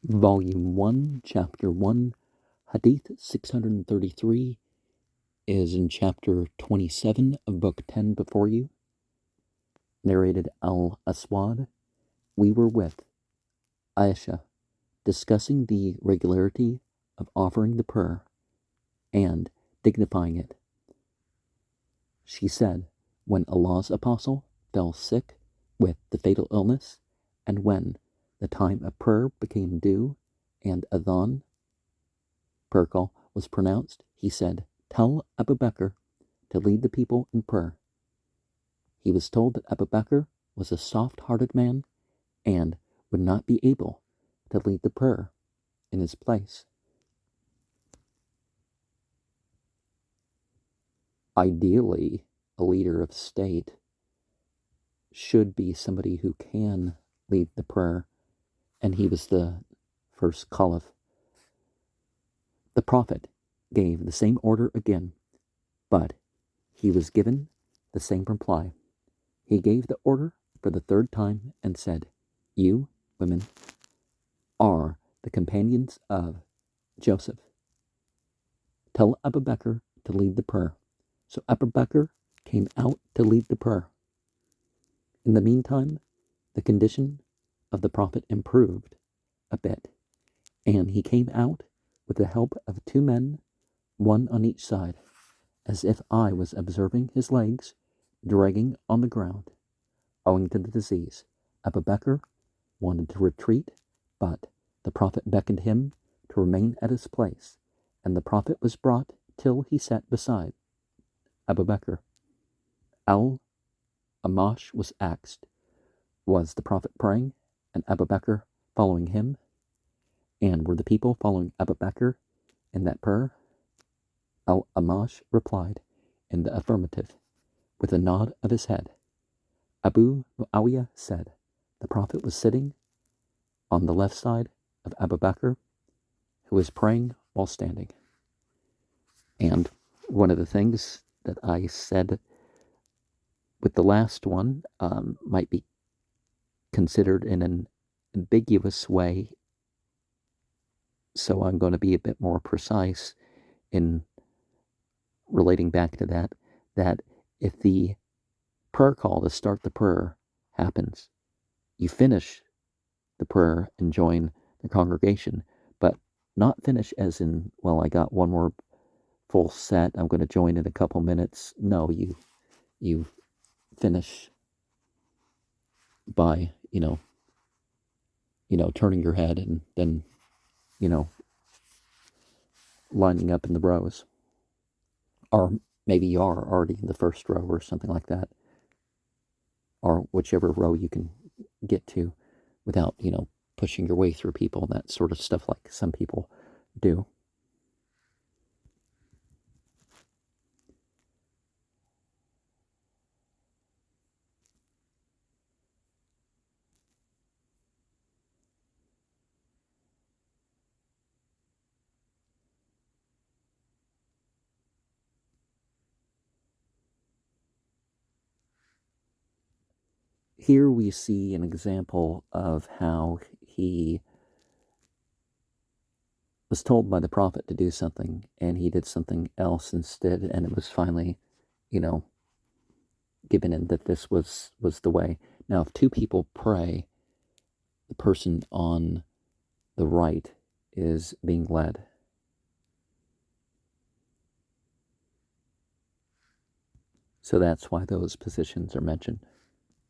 Volume 1, Chapter 1, Hadith 633 is in Chapter 27 of Book 10 before you. Narrated Al-Aswad. We were with Aisha, discussing the regularity of offering the prayer and dignifying it. She said, when Allah's apostle fell sick with the fatal illness, and when the time of prayer became due and adhan, prayer call, was pronounced, he said, tell Abu Bakr to lead the people in prayer. He was told that Abu Bakr was a soft-hearted man and would not be able to lead the prayer in his place. Ideally, a leader of state should be somebody who can lead the prayer, and he was the first caliph. The Prophet gave the same order again, but he was given the same reply. He gave the order for the third time and said, you, women, are the companions of Joseph. Tell Abu Bakr to lead the prayer. So Abu Bakr came out to lead the prayer. In the meantime, the condition of the Prophet improved a bit, and he came out with the help of two men, one on each side, as if I was observing his legs dragging on the ground. Owing to the disease, Abu Bakr wanted to retreat, but the Prophet beckoned him to remain at his place, and the Prophet was brought till he sat beside Abu Bakr. Al-Amash was asked, was the Prophet praying and Abu Bakr following him? And were the people following Abu Bakr in that prayer? Al-Amash replied in the affirmative, with a nod of his head. Abu Muawiyah said, the Prophet was sitting on the left side of Abu Bakr, who was praying while standing. And one of the things that I said with the last one might be considered in an ambiguous way, so I'm going to be a bit more precise in relating back to that if the prayer call to start the prayer happens, you finish the prayer and join the congregation, but not finish as in, well, I got one more full set, I'm going to join in a couple minutes. No, you finish by, turning your head and then, lining up in the rows. Or maybe you are already in the first row or something like that. Or whichever row you can get to without, pushing your way through people and that sort of stuff like some people do. Here we see an example of how he was told by the Prophet to do something, and he did something else instead, and it was finally, given in that this was the way. Now, if two people pray, the person on the right is being led. So that's why those positions are mentioned.